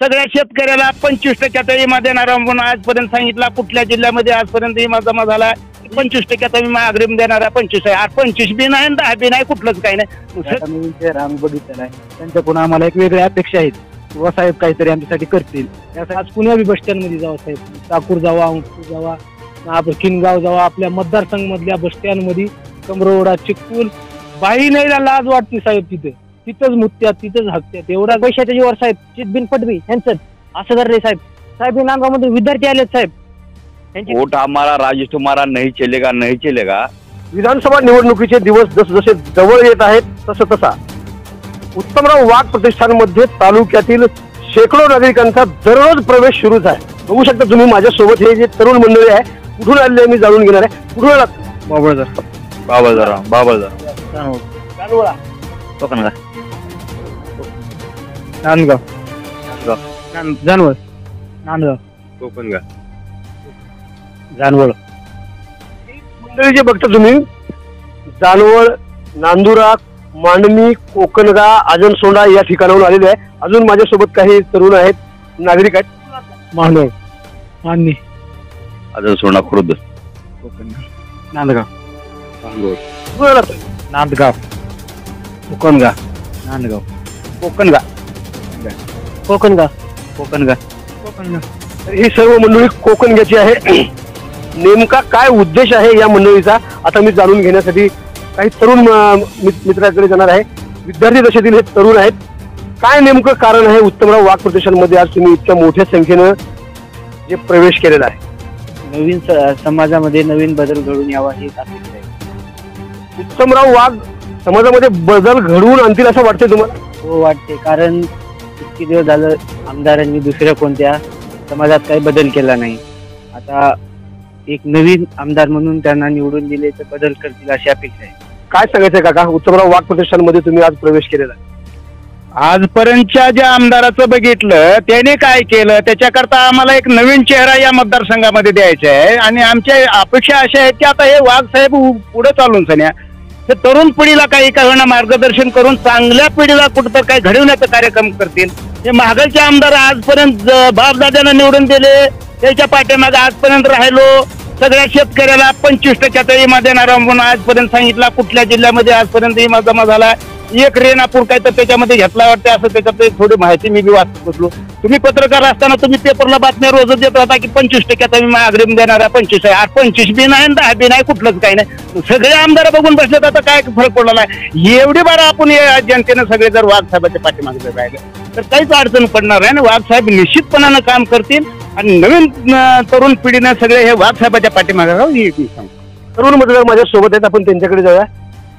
सगळ्या शेतकऱ्याला 25% विमा देणारा म्हणून आजपर्यंत सांगितला. कुठल्या जिल्ह्यामध्ये आजपर्यंत विमा जमा झाला 25% विमा अग्रिम देणारा 25 आहे. 25 बी नाही 10 बी नाही, कुठलंच काही नाही. आम्ही बघितलेला आहे, त्यांच्याकडून आम्हाला एक वेगळ्या अपेक्षा आहेत किंवा साहेब काहीतरी आमच्यासाठी करतील. आज पुण्या बी बस स्टँड मध्ये जावा साहेब, टाकूर जावा, अंकूर जावा, आपण किनगाव जावा, आपल्या मतदारसंघ मधल्या बस स्टँड मध्ये कमरोडा, चिकूल, बाई नाही लाज वाटते साहेब. तिथंच मुत्यात, तिथंच हकत्यात. एवढा पैशाच्या जीवावर साहेब चितबिन पटवी यांचं असं कर रे साहेब. साहेब नांदगावमध्ये विद्यार्थी आलेत साहेब. वोट हमारा राजेश तुम्हारा नहीं चलेगा. विधानसभा निवडणुकीचे दिवस जसजसे जवळ येत आहेत तसा उत्तमराव वाघ प्रतिष्ठानमध्ये तालुक्यातील शेकडो नागरिकांचा दररोज प्रवेश सुरूच आहे. बघू शकता तुम्ही माझ्यासोबत हे जे तरुण मंडळी आहे, कुठून आलेले मी जाणून घेणार आहे. कुठून आलात? बाबळदरा नांदगाव, जानवळ, नांदगाव, कोकणगा. जानवळ मंडळी जे बघता तुम्ही, जानवळ, नांदुरा, मांडमी, कोकणगा, आजनसोंडा या ठिकाणाहून आलेले आहे. अजून माझ्यासोबत काही तरुण आहेत, नागरिक आहेत. मांडवळ, मांडणी, आजनसोंडा, खुर्द, नांदगाव, नांदगाव, कोकणगा, नांदगाव, कोकणगा, कोकणगा, कोकणगा, कोकणगा. ही सर्व मंडळी कोकणग्याची आहे. नेमका काय उद्देश आहे या मंडळीचा आता मी जाणून घेण्यासाठी काही तरुण मित्राकडे जाणार आहे. विद्यार्थी दशेतील हे तरुण आहेत. काय नेमकं कारण आहे उत्तमराव वाघ प्रतिष्ठानमध्ये आज तुम्ही इतक्या मोठ्या संख्येनं जे प्रवेश केलेला आहे? नवीन समाजामध्ये नवीन बदल घडून यावा ही अपेक्षा आहे. उत्तमराव वाघ समाजामध्ये बदल घडवून आणतील असं वाटतंय तुम्हाला? हो वाटते, कारण इतके दिवस झालं आमदारांनी दुसऱ्या कोणत्या समाजात काही बदल केला नाही. आता एक नवीन आमदार म्हणून त्यांना निवडून दिले तर बदल करतील अशी अपेक्षा आहे. काय सांगायचंय काका, उत्तमराव वाघ प्रतिष्ठानमध्ये तुम्ही आज प्रवेश केलेला आहे? आजपर्यंतच्या ज्या आमदाराचं बघितलं त्याने काय केलं, त्याच्याकरता आम्हाला एक नवीन चेहरा या मतदारसंघामध्ये द्यायचा आहे. आणि आमच्या अपेक्षा अशा आहेत की आता हे वाघ साहेब पुढे चालून सन्या हे तरुण पिढीला काही होणार मार्गदर्शन करून चांगल्या पिढीला कुठं काही घडवण्याचा कार्यक्रम करतील. हे महागाईचे आमदार आजपर्यंत बापदाद्यांना निवडून दिले, त्याच्या पाठीमागे आजपर्यंत राहिलो. सगळ्या शेतकऱ्याला 25% विमा देणारा म्हणून आजपर्यंत सांगितला. कुठल्या जिल्ह्यामध्ये आजपर्यंत विमा जमा झाला एक रेणापूर काय तर त्याच्यामध्ये घेतला वाटते. असं त्याच्यात थोडी माहिती मी बी वाचत बसलो. तुम्ही पत्रकार असताना तुम्ही पेपरला बातम्या रोजच देत होता की 25% विमा अग्रिम देणारा 25 आहे. 25 बी नाही 10 बी नाही, कुठलंच काही नाही. सगळे आमदार बघून बसलेत, आता काय फरक पडला आहे? एवढी बारा आपण जनतेनं सगळे जर वाघ साहेबाच्या पाठीमागे राहिले तर काहीच अडचण पडणार नाही. वाघ साहेब निश्चितपणानं काम करतील आणि नवीन तरुण पिढीनं सगळे हे वाघ साहेबाच्या पाठीमागे राहू ही सांगतो. तरुण मतदार माझ्या सोबत आहेत, आपण त्यांच्याकडे जाऊया.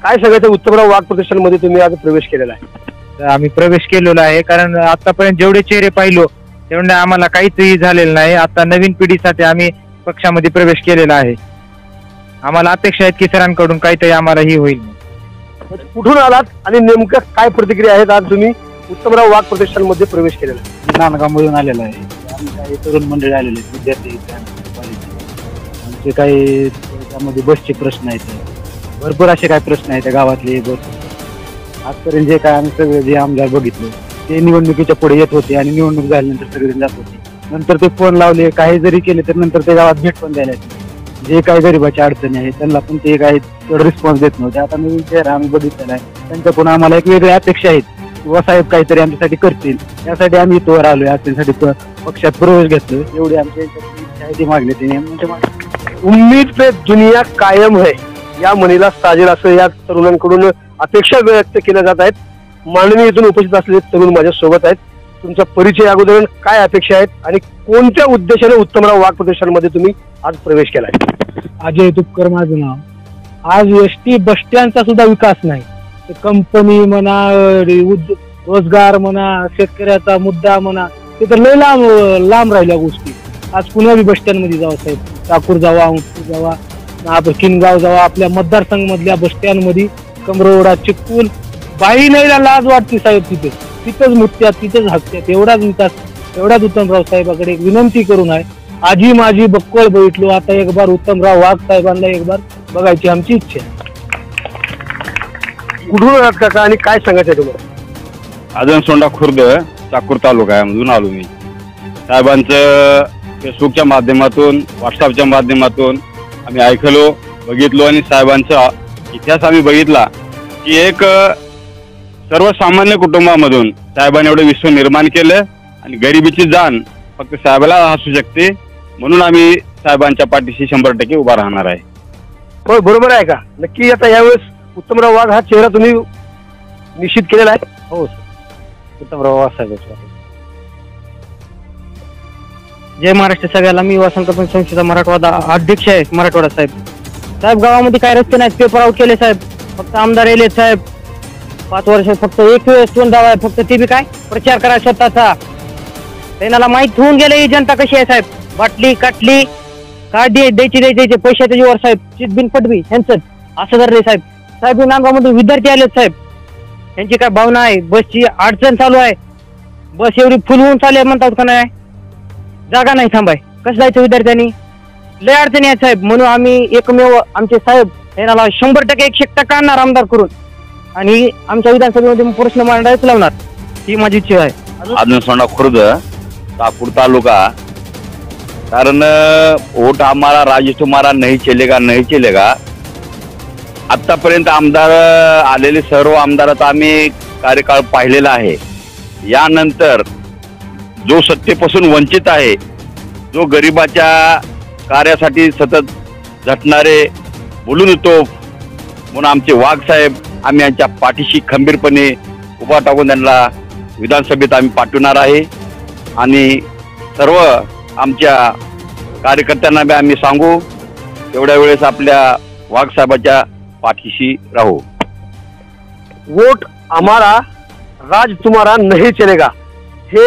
काय सांगायचं, उत्तमराव वाघ प्रतिष्ठानमध्ये तुम्ही आज प्रवेश केलेला आहे? आम्ही प्रवेश केलेला आहे, कारण आतापर्यंत जेवढे चेहरे पाहिलो तेवढे आम्हाला काहीच झालेलं नाही. आता नवीन पिढीसाठी आम्ही पक्षामध्ये प्रवेश केलेला आहे. आम्हाला अपेक्षा आहेत की सरांकडून काहीतरी आम्हाला ही होईल. कुठून आलात आणि नेमकं काय प्रतिक्रिया आहेत? आज तुम्ही उत्तमराव वाघ प्रतिष्ठानमध्ये प्रवेश केलेला आहे? नांदगावमधून आलेला आहे. आम्ही काही तरुण मंडळी आलेले विद्यार्थी, आमचे काही त्यामध्ये बसचे प्रश्न आहेत, भरपूर असे काही प्रश्न आहेत गावातले. बस आजपर्यंत जे काय आम्ही सगळे जे आमदार बघितले ते निवडणुकीच्या पुढे येत होते आणि निवडणूक झाल्यानंतर सगळे जात होते. नंतर ते फोन लावले, काही जरी केले तर नंतर ते गावात भेट पण द्यायला येते. जे काही गरीबाच्या अडचणी आहेत त्यांना पण ते काही तेवढं रिस्पॉन्स देत नव्हते. आता नवीन चेहरा आम्ही बघितलेला आहे, त्यांच्याकडून आम्हाला एक वेगळ्या अपेक्षा आहेत किंवा साहेब काहीतरी आमच्यासाठी करतील. यासाठी आम्ही इथवर आलोय, आज त्यांच्यासाठी पक्षात प्रवेश घेतलो. एवढी आमच्या इच्छा आहे ती मागणी त्यांनी. उम्मीद पे दुनिया कायम है या म्हणीला साजेल असं या तरुणांकडून अपेक्षा व्यक्त केल्या जात आहेत. माननीय इथून उपस्थित असलेले तरुण माझ्या सोबत आहेत. तुमचा परिचय अगोदर, काय अपेक्षा आहेत आणि कोणत्या उद्देशाने उत्तमराव वाघ प्रतिष्ठानमध्ये तुम्ही आज प्रवेश केलाय? अजय तुपकर माझं नाव. आज एसटी बस स्टँडचा सुद्धा विकास नाही. कंपनी म्हणा, रोजगार म्हणा, शेतकऱ्याचा मुद्दा म्हणा, ते तर लय लांब राहिल्या गोष्टी. आज पुण्या बस स्टँड मध्ये जावा साहेब, टाकूर जावा, अंकूर जावा, आपण किनगाव जावा, आपल्या मतदारसंघ मधल्या बस स्टँड मध्ये कमरोडा, चिकूल, बाई नाही लाज वाटते साहेब. तिथंच मुत्यात, तिथंच हकत्यात. एवढाच विकास, एवढाच उत्तमराव साहेबाकडे एक विनंती करून आहे. आजी माझी बक्कळ बघितलो, आता एक बार उत्तमराव वाघ साहेबांना एक बार बघायची आमची इच्छा आहे. कुठून आहात काका आणि काय सांगायचं तुम्हाला? आजनसोंडा खुर्द चाकूर तालुका आहे, मधून आलो मी. साहेबांचं फेसबुकच्या माध्यमातून, व्हॉट्सअपच्या माध्यमातून आम्ही ऐकलो, बघितलो आणि साहेबांचा इतिहास आम्ही बघितला की एक सर्वसामान्य कुटुंबामधून साहेबांनी एवढं विश्व निर्माण केलं आणि गरिबीची जाण फक्त साहेबाला असू शकते. म्हणून आम्ही साहेबांच्या पाठीशी 100% उभा राहणार आहे. होय, बरोबर आहे का? नक्की आता यावेळेस उत्तमराव वाघ हा चेहरा तुम्ही निश्चित केलेला आहे? हो सर, उत्तमराव वाघ साहेब. जय महाराष्ट्र सगळ्याला. मी वसंत कपन संस्थेचा मराठवाडा अध्यक्ष आहे. मराठवाडा साहेब, साहेब गावामध्ये काय रस्ते नाहीत, पेपर आउट केले साहेब. फक्त आमदार येले साहेब 5 वर्ष, फक्त एक वेळेस तोंड दावा आहे, फक्त ते बी काय प्रचार करा स्वतःचा. त्यांना माहित होऊन गेले ही जनता कशी आहे साहेब. बाटली काटली काय द्यायचे पैशाच्या जीवर साहेब. चितबिन पटबी ह्यांचं असं धरले साहेब. साहेब नांदगावमध्ये विद्यार्थी आलेत साहेब, त्यांची काय भावना आहे. बसची अडचण चालू आहे, बस एवढी फुल होऊन चालू म्हणतात का नाही, जागा नाही थांबाय, कसं जायचं विद्यार्थ्यांनी, लय अडचणी आहेत साहेब. म्हणून आम्ही एकमेव आमचे साहेब यांना 100% 100% आणणार आमदार करून आणि आमच्या विधानसभेमध्ये प्रश्न मांडायच लावणार, ही माझी इच्छा आहे. आदनसोंडा खुर्द, चाकूर तालुका. कारण वोट हमारा राजेश तुम्हारा नहीं चलेगा. आतापर्यंत आमदार आलेले सर्व आमदाराचा आम्ही कार्यकाळ पाहिलेला आहे. यानंतर जो सत्तेपासून वंचित आहे, जो गरिबाच्या कार्यासाठी सतत झटणारे बोलून येतो, म्हणून आमचे वाघ साहेब आम्ही यांच्या पाठीशी खंबीरपणे उभा टाकून त्यांना विधानसभेत आम्ही पाठवणार आहे. आणि सर्व आमच्या कार्यकर्त्यांना बी आम्ही सांगू, तेवढ्या वेळेस आपल्या वाघ साहेबाच्या पाठीशी राहू. वोट हमारा राज तुम्हारा नहीं चलेगा हे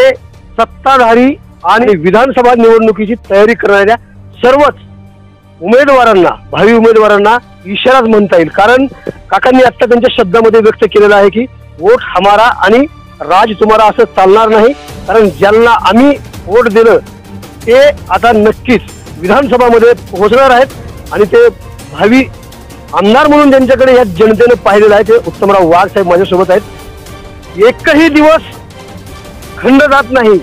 सत्ताधारी आणि विधानसभा निवडणुकीची तयारी करणाऱ्या सर्वच उमेदवारांना, भावी उमेदवारांना इशाराच म्हणता येईल. कारण काकांनी आता त्यांच्या शब्दामध्ये व्यक्त केलेलं आहे की वोट हमारा आणि राज तुम्हारा असं चालणार नाही. कारण ज्यांना आम्ही वोट दिलं ते आता नक्कीच विधानसभामध्ये पोहोचणार आहेत आणि ते भावी आमदार म्हणून ज्यांच्याकडे या जनतेनं पाहिलेलं आहे ते उत्तमराव वाघ साहेब माझ्यासोबत आहेत. एकही दिवस खंड जात नाही.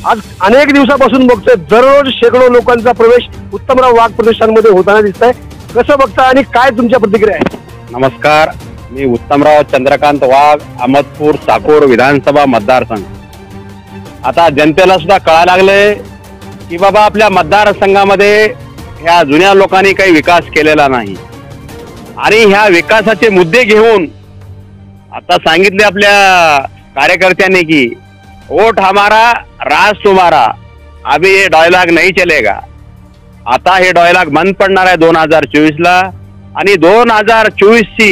आज अनेक दिवसापासून बघतोय, दररोज शेकडो लोकांचा प्रवेश उत्तमराव वाघ प्रतिष्ठानमध्ये होताना दिसत आहे. कसं बघता आणि काय तुमच्या प्रतिक्रिया आहे? नमस्कार, मी उत्तमराव चंद्रकांत वाघ, अहमदपूर चाकूर विधानसभा मतदारसंघ. आता जनतेला सुद्धा कळायला लागले की बाबा आपल्या मतदारसंघामध्ये ह्या जुन्या लोकांनी काही विकास केलेला नाही आणि ह्या विकासाचे मुद्दे घेऊन आता सांगितले आपल्या कार्यकर्त्यांनी की वोट हमारा राज तुम्हारा, अभी ये डायलॉग नहीं चलेगा. आता हे डायलॉग बंद पडणार आहे 2024ला आणि 2024ची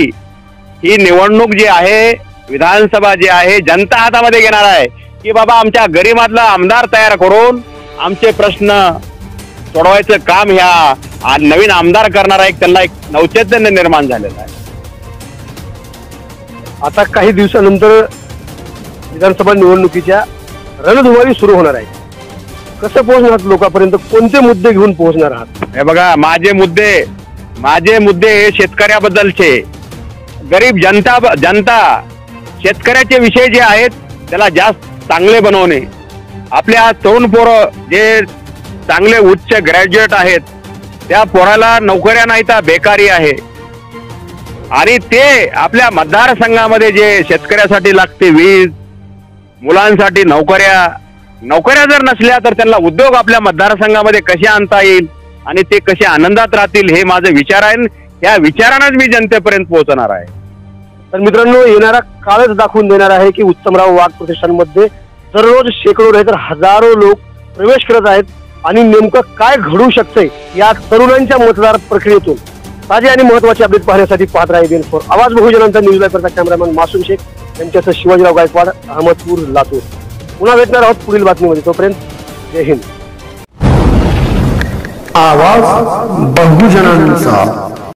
ही निवडणूक जी आहे, विधानसभा जी आहे, जनता हातामध्ये घेणार आहे की बाबा आमच्या गरिबातला आमदार तयार करून आमचे प्रश्न सोडवायचं काम ह्या नवीन आमदार करणारा एक त्यांना एक नवचैतन्य निर्माण झालेलं आहे. आता काही दिवसानंतर विधानसभा निवडणुकीच्या रणधुमाळी सुरू होणार आहे. कसं पोहोचणार लोकांपर्यंत, कोणते मुद्दे घेऊन पोहोचणार आहात? हे बघा, माझे मुद्दे हे शेतकऱ्याबद्दलचे, गरीब जनता शेतकऱ्याचे विषय जे आहेत त्याला जास्त चांगले बनवणे. आपल्या तरुण पोरं जे चांगले उच्च ग्रॅज्युएट आहेत त्या पोराला नोकऱ्या नाही तर बेकारी आहे आणि ते आपल्या मतदारसंघामध्ये जे शेतकऱ्यासाठी लागते वीज, मुलांसाठी नोकऱ्या जर नसल्या तर त्यांना उद्योग आपल्या मतदारसंघामध्ये कसे आणता येईल आणि ते कसे आनंदात राहतील हे माझे विचार आहे. या विचारांनाच मी जनतेपर्यंत पोहोचणार आहे. तर मित्रांनो, येणारा काळच दाखवून देणार आहे की उत्तमराव वाघ प्रतिष्ठानमध्ये दररोज शेकडो नाही तर हजारो लोक प्रवेश करत आहेत आणि नेमकं काय घडू शकतंय या तरुणांच्या मतदार प्रक्रियेतून ताजे आणि महत्वाचे अपडेट पाहण्यासाठी पाहत राहा BN4 आवाज बहुजनांचा न्यूज लाईव्ह करता कॅमेरामॅन मासूम शेख यांच्यासह शिवाजीराव गायकवाड, अहमदपूर, लातूर. पुन्हा भेटणार आहोत पुढील बातमीमध्ये. तोपर्यंत जय हिंद. आवाज बहुजनांचा.